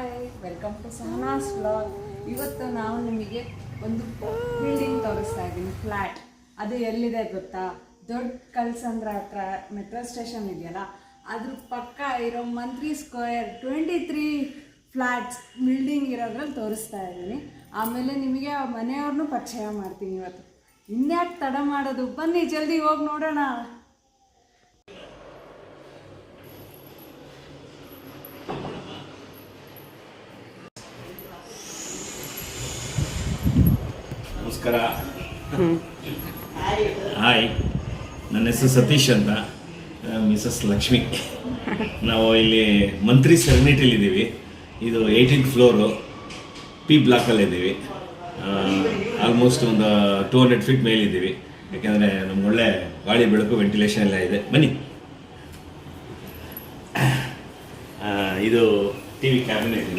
Hi, welcome to Sahana's vlog. ಇವತ್ತು ನಾವು ನಿಮಗೆ ಒಂದು ಬಿಲ್ಡಿಂಗ್ ತೋರಿಸ್ತಾ ಇದ್ದೀನಿ, ಫ್ಲ್ಯಾಟ್. ಅದು ಎಲ್ಲಿದೆ ಗೊತ್ತಾ? ದೊಡ್ಡ ಕಲ್ಸಂದ್ರ ಹತ್ರ ಮೆಟ್ರೋ ಸ್ಟೇಷನ್ ಇದೆಯಲ್ಲ, ಅದ್ರ ಪಕ್ಕ ಇರೋ ಮಂತ್ರಿ ಸ್ಕ್ವೇರ್ 23 ಫ್ಲ್ಯಾಟ್ಸ್ ಬಿಲ್ಡಿಂಗ್ ಇರೋದ್ರಲ್ಲಿ ತೋರಿಸ್ತಾ ಇದ್ದೀನಿ. ಆಮೇಲೆ ನಿಮಗೆ ಮನೆಯವ್ರನ್ನೂ ಪರಿಚಯ ಮಾಡ್ತೀನಿ ಇವತ್ತು. ಇನ್ಯಾಕೆ ತಡ ಮಾಡೋದು, ಬನ್ನಿ ಜಲ್ದಿ ಹೋಗಿ ನೋಡೋಣ. ನಮಸ್ಕಾರ. ಹಾಯ್, ನನ್ನ ಹೆಸರು ಸತೀಶ್ ಅಂತ, ಮಿಸಸ್ ಲಕ್ಷ್ಮಿ. ನಾವು ಇಲ್ಲಿ ಮಂತ್ರಿ ಸೆರೆನಿಟಿಲಿದ್ದೀವಿ. ಇದು 18th ಫ್ಲೋರು, ಪಿ ಬ್ಲಾಕಲ್ಲಿದ್ದೀವಿ. ಆಲ್ಮೋಸ್ಟ್ ಒಂದು 200 ಫೀಟ್ ಮೇಲಿದ್ದೀವಿ. ಯಾಕೆಂದರೆ ನಮ್ಗೆ ಒಳ್ಳೆ ಗಾಳಿ ಬೆಳಕು ವೆಂಟಿಲೇಷನ್ ಎಲ್ಲ ಇದೆ. ಬನ್ನಿ. ಇದು ಟಿ ವಿ ಕ್ಯಾಬಿನೆಟ್.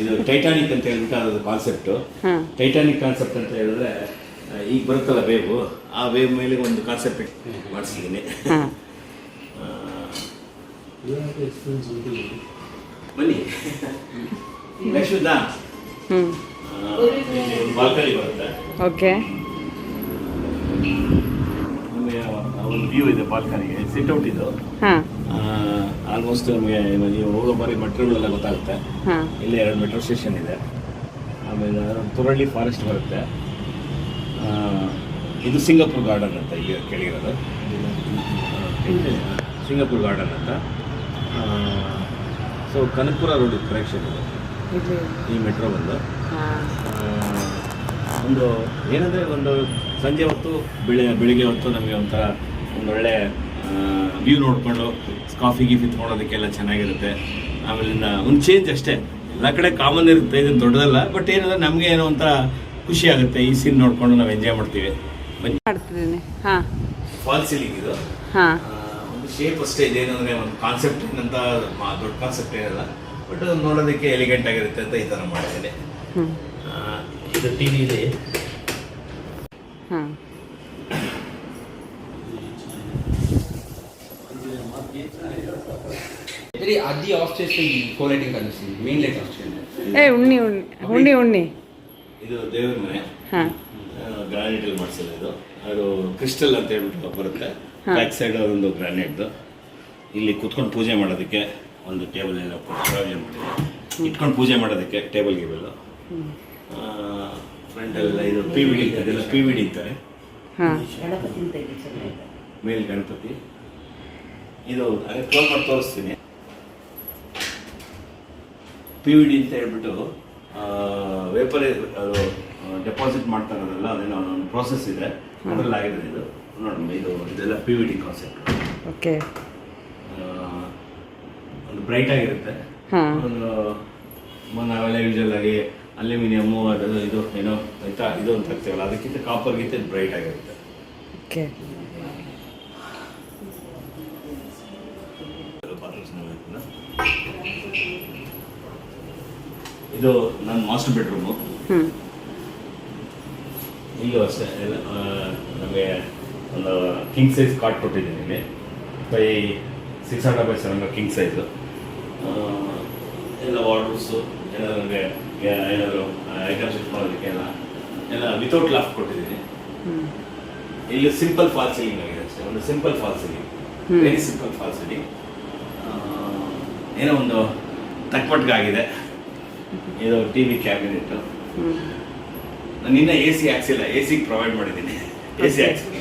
ಇದು ಟೈಟಾನಿಕ್ ಅಂತ ಹೇಳ್ಬಿಟ್ಟು ಅದ್ರ ಕಾನ್ಸೆಪ್ಟು. ಟೈಟಾನಿಕ್ ಕಾನ್ಸೆಪ್ಟ್ ಅಂತ ಹೇಳಿದ್ರೆ ಈಗ ಬರುತ್ತಲ್ಲ ವೇವು, ಆ ವೇವ್ ಮೇಲೆ ಒಂದು ಕಾನ್ಸೆಪ್ಟ್ ಮಾಡಿಸಿದ್ದೀನಿ. ಬನ್ನಿ. ಲಕ್ಷ್ಮೀದಾ, ಬಾಲ್ಕನಿ ಬರುತ್ತೆ. ಓಕೆ, ಒಂದು ವ್ಯೂ ಇದೆ ಬಾಲ್ಕನಿಗೆ. ಸಿಟ್ ಔಟ್ ಇದು. ಆಲ್ಮೋಸ್ಟ್ ನಮಗೆ ನೀವು ಹೋಗೋ ಬಾರಿ ಮೆಟ್ರೋಗಳೆಲ್ಲ ಗೊತ್ತಾಗುತ್ತೆ. ಇಲ್ಲಿ 2 ಮೆಟ್ರೋ ಸ್ಟೇಷನ್ ಇದೆ. ಆಮೇಲೆ ತುರಳ್ಳಿ ಫಾರೆಸ್ಟ್ ಬರುತ್ತೆ. ಇದು ಸಿಂಗಾಪುರ್ ಗಾರ್ಡನ್ ಅಂತ ಈಗ ಕೇಳಿರೋದು. ಸಿಂಗಾಪುರ್ ಗಾರ್ಡನ್ ಅಂತ. ಸೊ ಕನಕಪುರ ರೋಡ್ ಕರೆಕ್ಷನ್ ಇದು ಈ ಮೆಟ್ರೋ ಬಂದು. ಒಂದು ಏನಂದರೆ ಒಂದು ಸಂಜೆ ಹೊತ್ತು ಬೆಳಿಗ್ಗೆ ಹೊತ್ತು ನಮಗೆ ಒಂಥರ ಒಂದೊಳ್ಳೆ ವ್ಯೂ ನೋಡಿಕೊಂಡು ಕಾಫಿ ಗೀಫಿ ತೊಗೊಳೋದಕ್ಕೆಲ್ಲ ಚೆನ್ನಾಗಿರುತ್ತೆ. ಆಮೇಲಿಂದ ಒಂದು ಚೇಂಜ್ ಅಷ್ಟೇ. ಎಲ್ಲ ಕಡೆ ಕಾಮನ್ ಇರುತ್ತೆ, ಇದನ್ನು ದೊಡ್ಡದಲ್ಲ. ಬಟ್ ಏನಂದರೆ ನಮಗೆ ಏನೋ ಒಂಥರ ಖುಷಿ ಆಗುತ್ತೆ. ಈ ಸೀನ್ ನೋಡಿಕೊಂಡು ನಾವು ಎಂಜಾಯ್ ಮಾಡ್ತೀವಿ. ಫಾಲ್ ಸೀಲಿಂಗ್ ಇದು. ಒಂದು ಶೇಪ್ ಅಷ್ಟೇ. ಇದೇನಂದರೆ ಒಂದು ಕಾನ್ಸೆಪ್ಟ್ ಏನಂತ ದೊಡ್ಡ ಕಾನ್ಸೆಪ್ಟ್ ಏನಲ್ಲ, ಬಟ್ ನೋಡೋದಕ್ಕೆ ಎಲಿಗೆಂಟ್ ಆಗಿರುತ್ತೆ ಅಂತ ಈ ಥರ ಮಾಡಿದ್ದೇನೆ. ಇದು ಟಿ ವಿ ಇದೆ. అది ఆఫ్ చేస్తే ఈ ఫోర్ లైటింగ్ కనిపిస్తుంది. మెయిన్ లైట్ ఆఫ్ చేయండి. ಉಣ್ಣಿ ಇದು ದೇವರ ಮನೆ. ಗ್ರಾನೈಟ್ ಅಲ್ಲಿ ಮಾಡಿಸೋದು ಇದು. ಅದು ಕ್ರಿಸ್ಟಲ್ ಅಂತ ಹೇಳ್ಬಿಟ್ಟು ಬರುತ್ತೆ. ಬ್ಯಾಕ್ ಸೈಡ್ ಒಂದು ಗ್ರಾನೈಟ್. ಇಲ್ಲಿ ಕುತ್ಕೊಂಡು ಪೂಜೆ ಮಾಡೋದಕ್ಕೆ ಒಂದು ಟೇಬಲ್ ಎಲ್ಲ ಪ್ರಾವಿಷನ್ ಮಾಡಿದೆ. ಇಟ್ಕೊಂಡು ಪೂಜೆ ಮಾಡೋದಕ್ಕೆ ಟೇಬಲ್ ಗೀಬಲ್. ಫ್ರಂಟಲ್ಲೆಲ್ಲ ಇದು ಪಿ ವಿ ಡಿ, ಅದೆಲ್ಲ ಪಿ ವಿ ಡಿ ಅಂತಾರೆ. ಮೇಲ್ ಗಣಪತಿ. ಇದು ಅದೇ ಕ್ಲೋಸ್ ಮಾಡಿ ತೋರಿಸ್ತೀನಿ. ಪಿ ವಿ ಡಿ ಅಂತ ಹೇಳ್ಬಿಟ್ಟು ವೇಪರ್ ಅದು ಡೆಪಾಸಿಟ್ ಮಾಡ್ತಾ ಇರೋದಲ್ಲ, ಅದೇನೋ ಒಂದು ಪ್ರೋಸೆಸ್ ಇದೆ, ಅದರಲ್ಲಿ ಆಗಿದೆ ಇದು. ನೋಡಿ, ಇದೆಲ್ಲ P V D concept. Okay, ಒಂದು ಬ್ರೈಟ್ ಆಗಿರುತ್ತೆ. ಒಂದು ನಾವೆಲ್ಲ ಯೂಶಲ್ ಆಗಿ ಅಲ್ಯೂಮಿನಿಯಮ್ಮು ಅದು ಇದು ಏನೋ ಆಯ್ತಾ ಇದು ಅಂತ ಹಾಕ್ತೀವಲ್ಲ, ಅದಕ್ಕಿಂತ ಕಾಪರ್ಗಿಂತ ಬ್ರೈಟ್ ಆಗಿರುತ್ತೆ. ಓಕೆ, ಇದು ನನ್ನ ಮಾಸ್ಟರ್ ಬೆಡ್ರೂಮು. ಇಲ್ಲೂ ಅಷ್ಟೇ ಎಲ್ಲ ನಮಗೆ ಒಂದು ಕಿಂಗ್ ಸೈಜ್ ಕಾಟ್ ಕೊಟ್ಟಿದ್ದೀನಿ ಇಲ್ಲಿ. 600x700 king size. ಎಲ್ಲ ವಾರ್ಡ್ರೋಬ್ಸು ಏನಾದ್ರು ನಮಗೆ ಏನಾದರೂ ಐಟಮ್ಸ್ ಇಟ್ ಮಾಡೋದಕ್ಕೆ ಎಲ್ಲ ವಿತೌಟ್ ಲಾಫ್ ಕೊಟ್ಟಿದ್ದೀನಿ. ಇಲ್ಲಿ ಸಿಂಪಲ್ ಫಾಲ್ ಸೀಲಿಂಗ್ ಆಗಿದೆ ಅಷ್ಟೇ. ಒಂದು simple fall ceiling, very simple fall ceiling. ಏನೋ ಒಂದು ತಕ್ಕಮಟ್ಟಿಗಾಗಿದೆ. ಇದು ಟಿ ವಿ ಕ್ಯಾಬಿನೆಟ್. ನಾನು ಇನ್ನೂ ಎ ಸಿ ಹಾಕ್ಸಿಲ್ಲ. ಎ ಸಿ ಪ್ರೊವೈಡ್ ಮಾಡಿದ್ದೀನಿ. ಎ ಸಿ ಹಾಕ್ಸಿಲ್ಲ.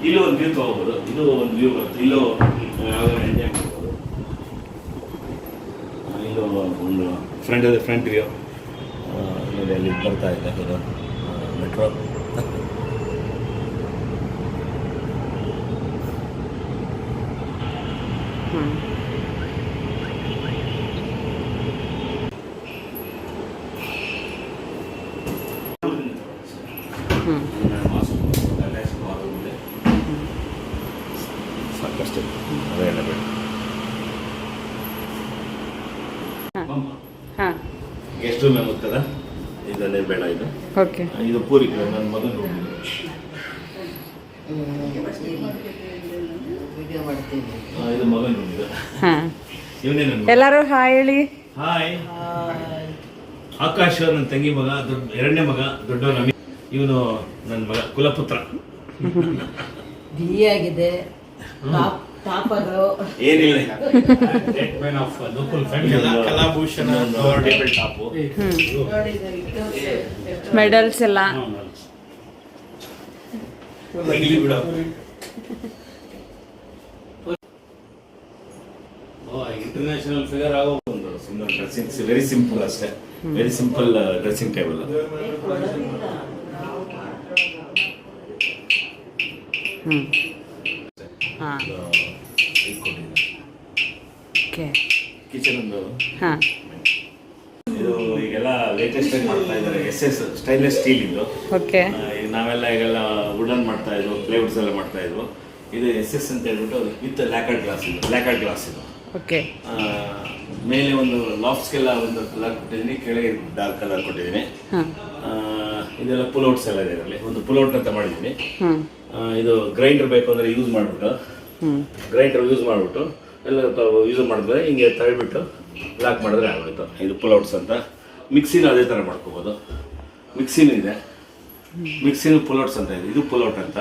ಇಲ್ಲೂ ಒಂದು ವ್ಯೂ ತೊಗೋಬೋದು. ಇದು ಒಂದು ವ್ಯೂ ಬರುತ್ತೆ. ಇಲ್ಲೂ ಯಾವ್ದಾದ್ರು ಎಂಜಾಯ್ ಮಾಡ್ಬೋದು. ಇಲ್ಲೂ ಒಂದು ಫ್ರಂಟ್ ವ್ಯೂ ನೋಡಿ, ಅಲ್ಲಿ ಬರ್ತಾ ಇದೆ ಇದು ಮೆಟ್ರೋ. ಸಾಕಷ್ಟು ಅವೆಲ್ಲ ಬೇಡ. ಗೆಸ್ಟ್ ರೂಮ್ ಹೋಗ್ತದ, ಇದನ್ನೇ ಬೇಡ. ಇದು ಓಕೆ, ಇದು ಪೂರಿ ನನ್ನ ಮಗನ ರೂಮ್. ಇದು ಮಗನ ರೂಮ್ ಇದು. ಹಾಂ, ಇವನೇ ನನ್ನ ಎಲ್ಲರೂ ಹಾಯ್ ಹೇಳಿ. ಹಾಯ್. ಆಕಾಶ್ ನನ್ನ ತಂಗಿ ಮಗ, ಎರಡನೇ ಮಗ, ದೊಡ್ಡವನ. ಇವನು ನನ್ನ ಮಗ ಕುಲಪುತ್ರ. ಆಗಿದೆ ಏನಿಲ್ಲ, ಕಲಾಭೂಷಣ ಟಾಪು. ಮೆಡಲ್ಸ್ ಎಲ್ಲ. ಇಂಟರ್ನ್ಯಾಷನಲ್ ಫಿಗರ್ ಆಗೋ ಒಂದು ಸುಂದರ ಡ್ರೆಸ್ಸಿಂಗ್, ವೆರಿ ಸಿಂಪಲ್ ಅಷ್ಟೇ, ವೆರಿ ಸಿಂಪಲ್ ಡ್ರೆಸ್ಸಿಂಗ್ ಟೇಬಲ್. ಹಾಂ, ಓಕೆ. ಕಿಚನ್ ಒಂದು ಹಾಂ, ಇದು ಈಗೆಲ್ಲ ಲೇಟೆಸ್ಟ್ ಆಗಿ ಮಾಡ್ತಾ ಇದ್ದಾರೆ, SS ಸ್ಟೈನ್ಲೆಸ್ ಸ್ಟೀಲ್ ಇದು. ಓಕೆ. ಈಗ ನಾವೆಲ್ಲ ಈಗೆಲ್ಲ ವುಡನ್ ಮಾಡ್ತಾ ಇದ್ವು, ಪ್ಲೇವುಡ್ಸ್ ಎಲ್ಲ ಮಾಡ್ತಾ ಇದ್ವು. ಇದು SS ಅಂತ ಹೇಳ್ಬಿಟ್ಟು ವಿತ್ ಲ್ಯಾಕರ್ಡ್ ಗ್ಲಾಸ್ ಇದು, ಲ್ಯಾಕರ್ಡ್ ಗ್ಲಾಸ್ ಇದು. ಓಕೆ. ಮೇಲೆ ಒಂದು ಲಾಫ್ಟ್ಸ್ಗೆಲ್ಲ ಒಂದು ಕಲರ್ ಕೊಟ್ಟಿದ್ದೀನಿ, ಕೆಳಗೆ ಡಾರ್ಕ್ ಕಲರ್ ಕೊಟ್ಟಿದ್ದೀನಿ. ಹಾಂ, ಇದೆಲ್ಲ ಪುಲ್ಔಟ್ಸ್ ಎಲ್ಲ ಇದೆ ಇದರಲ್ಲಿ. ಒಂದು ಪುಲ್ಔಟ್ ಅಂತ ಮಾಡಿದ್ದೀನಿ. ಹ್ಞೂ, ಇದು ಗ್ರೈಂಡರ್ ಬೇಕು ಅಂದರೆ ಯೂಸ್ ಮಾಡಿಬಿಟ್ಟು, ಗ್ರೈಂಡರ್ ಯೂಸ್ ಮಾಡಿಬಿಟ್ಟು ಎಲ್ಲ ಯೂಸ್ ಮಾಡಿದ್ರೆ ಹಿಂಗೆ ತಳ್ಳಿಬಿಟ್ಟು ಲಾಕ್ ಮಾಡಿದ್ರೆ ಆಗೋಯ್ತು. ಇದು ಪುಲ್ಔಟ್ಸ್ ಅಂತ. ಮಿಕ್ಸಿನೂ ಅದೇ ಥರ ಮಾಡ್ಕೋಬೋದು. ಮಿಕ್ಸಿನೂ ಇದೆ, ಮಿಕ್ಸಿನೂ ಪುಲ್ಔಟ್ಸ್ ಅಂತ ಇದೆ. ಇದು ಪುಲ್ಔಟ್ ಅಂತ.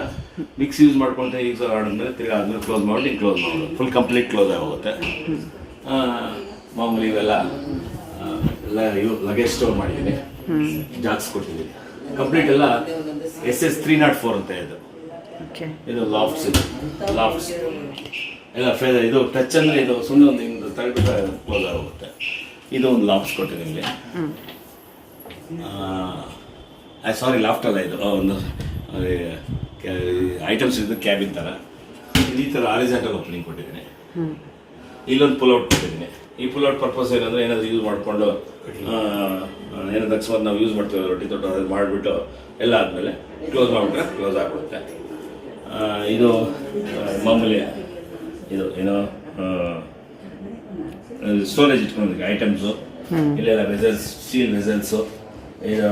ಮಿಕ್ಸಿ ಯೂಸ್ ಮಾಡ್ಕೊಂಡ್ರೆ ಯೂಸ್ ಆಡಿದ್ಮೇಲೆ ತಿರ್ಗಿ ಆದ್ಮೇಲೆ ಕ್ಲೋಸ್ ಮಾಡಿ ಕ್ಲೋಸ್ ಮಾಡೋದು, ಫುಲ್ ಕಂಪ್ಲೀಟ್ ಕ್ಲೋಸ್ ಆಗೋಗುತ್ತೆ. ಮಾಮೂಲಿ ಇವೆಲ್ಲ ಎಲ್ಲ ಲಗೇಜ್ ಸ್ಟೋರ್ ಮಾಡಿದ್ದೀನಿ, ಜಾಕ್ಸ್ ಕೊಟ್ಟಿದ್ದೀನಿ. ಕಂಪ್ಲೀಟ್ ಎಲ್ಲ SS 304 ಅಂತ ಇದು. ಓಕೆ. ಇದು ಲಾಫ್ಟ್ಸ್, ಇದು ಲಾಫ್ಟ್ಸ್ ಎಲ್ಲ ಫೇದರ್. ಇದು ಟಚ್ ಅಂದರೆ ಇದು ಸುಮ್ಮನೆ ಒಂದು ಹಿಂಗೆ ತಳ್ಳಿಬಿಟ್ರೆ ಕ್ಲೋಸ್ ಆಗುತ್ತೆ. ಇದು ಒಂದು ಲಾಫ್ಟ್ಸ್ ಕೊಟ್ಟಿದ್ದೀನಿ ಇಲ್ಲಿ. ಸಾರಿ, ಲಾಫ್ಟ್ ಅಲ್ಲ, ಇದು ಒಂದು ಐಟಮ್ಸ್ ಇದು ಕ್ಯಾಬಿನ್ ಥರ. ಈ ಥರ ಆರಿಜೆಂಟಲ್ ಓಪನಿಂಗ್ ಕೊಟ್ಟಿದ್ದೀನಿ. ಇಲ್ಲೊಂದು ಪುಲ್ಔಟ್ ಕೊಟ್ಟಿದ್ದೀನಿ. ಈ ಪುಲ್ಔಟ್ ಪರ್ಪಸ್ ಏನಂದರೆ ಏನಾದರೂ ಯೂಸ್ ಮಾಡಿಕೊಂಡು ಏನಾದ್ರು ಅಕಸ್ಮಾತ್ ನಾವು ಯೂಸ್ ಮಾಡ್ತೀವಿ ರೊಟ್ಟಿ ತೊಟ್ಟು ಅದು ಮಾಡಿಬಿಟ್ಟು ಎಲ್ಲ ಆದಮೇಲೆ ಕ್ಲೋಸ್ ಮಾಡಿಬಿಟ್ರೆ ಕ್ಲೋಸ್ ಆಗಿಬಿಡುತ್ತೆ. ಇದು ಮಾಮೂಲಿ ಇದು ಏನೋ ಸ್ಟೋರೇಜ್ ಇಟ್ಕೊಂಡಿದ್ದೀವಿ ಐಟಮ್ಸು. ಇಲ್ಲೆಲ್ಲ ವೆಸಲ್ಸ್, ಸ್ಟೀಲ್ ವೆಸಲ್ಸು, ಇದು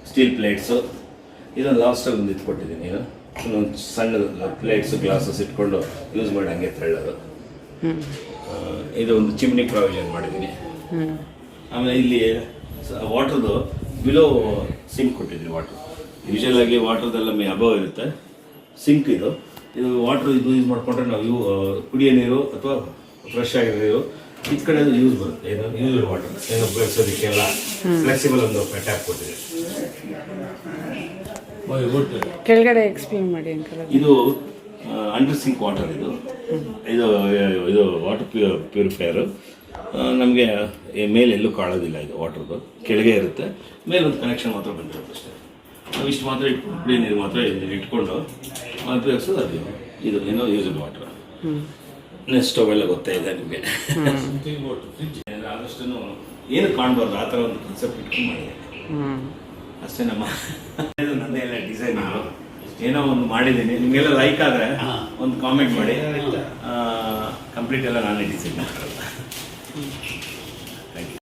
ಸ್ಟೀಲ್ ಪ್ಲೇಟ್ಸು. ಇದೊಂದು ಲಾಸ್ಟಾಗಿ ಒಂದು ಇಟ್ಕೊಟ್ಟಿದ್ದೀನಿ. ಇದು ಒಂದು ಸಣ್ಣ ಪ್ಲೇಟ್ಸು, ಗ್ಲಾಸಸ್ ಇಟ್ಕೊಂಡು ಯೂಸ್ ಮಾಡಿ ಹಂಗೆ ತಳ್ಳೋದು. ಇದು ಒಂದು ಚಿಮ್ನಿ ಪ್ರಾವಿಷನ್ ಮಾಡಿದ್ದೀನಿ. ಆಮೇಲೆ ಇಲ್ಲಿ ವಾಟ್ರದ್ದು ಬಿಲೋ ಸಿಂಕ್ ಕೊಟ್ಟಿದ್ದೀನಿ. ವಾಟ್ರ್ ಯೂಶಲ್ ಆಗಿ ವಾಟ್ರದ್ದೆಲ್ಲ ಅಬವ್ ಇರುತ್ತೆ. ಸಿಂಕ್ ಇದು ವಾಟ್ರ್ ಇದು ಯೂಸ್ ಮಾಡಿಕೊಂಡ್ರೆ ನಾವು ಕುಡಿಯೋ ನೀರು ಅಥವಾ ಫ್ರೆಶ್ ಆಗಿರೋ ನೀರು ಈ ಕಡೆ ಯೂಸ್ ಬರುತ್ತೆ. ಏನು ಯೂಸ್ ವಾಟರ್ ಏನು ಬೆಳೆಸೋದಕ್ಕೆಲ್ಲ ಫ್ಲೆಕ್ಸಿಬಲ್ ಒಂದು ಟ್ಯಾಪ್ ಕೊಟ್ಟಿದೆ. ಕೆಳಗಡೆ ಎಕ್ಸ್ಪ್ಲೇನ್ ಮಾಡಿ ಅಂಕಲ್. ಇದು ಅಂಡರ್ ಸಿಂಕ್ ವಾಟರ್. ಇದು ಇದು ಇದು ವಾಟರ್ ಪ್ಯೂರಿಫೈಯರು. ನಮಗೆ ಮೇಲೆ ಎಲ್ಲೂ ಕಾಳೋದಿಲ್ಲ. ಇದು ವಾಟರ್ದು ಕೆಳಗೆ ಇರುತ್ತೆ, ಮೇಲೆ ಒಂದು ಕನೆಕ್ಷನ್ ಮಾತ್ರ ಬಂದಿರುತ್ತೆ ಅಷ್ಟೇ. ನಾವು ಇಷ್ಟು ಮಾತ್ರ ಕುಡಿಯೋ ನೀರು ಮಾತ್ರ ಇಟ್ಕೊಂಡು ಉಪಯೋಗಿಸೋದು. ಅದು ಇದು ಏನೋ ಯೂಸಬಲ್ ವಾಟರ್. ನೆಕ್ಸ್ಟ್ ಅವೆಲ್ಲ ಗೊತ್ತೇ ಇದೆ ನಿಮಗೆ. ಆದಷ್ಟು ಏನು ಕಾಣಬಾರ್ದು ಆ ಥರ ಒಂದು ಕಾನ್ಸೆಪ್ಟ್ ಇಟ್ಕೊಂಡು ಮಾಡಿದೆ ಅಷ್ಟೇ. ಇದು ನನ್ನದೇ ಎಲ್ಲ ಡಿಸೈನ್. ಏನೋ ಒಂದು ಮಾಡಿದ್ದೀನಿ, ನಿಮಗೆಲ್ಲ ಲೈಕ್ ಆದರೆ ಒಂದು ಕಾಮೆಂಟ್ ಮಾಡಿ. ಕಂಪ್ಲೀಟ್ ಎಲ್ಲ ನಾನೇ ಡಿಸೈನ್ ಮಾಡ್ಕೊಳ್ಳೋದು.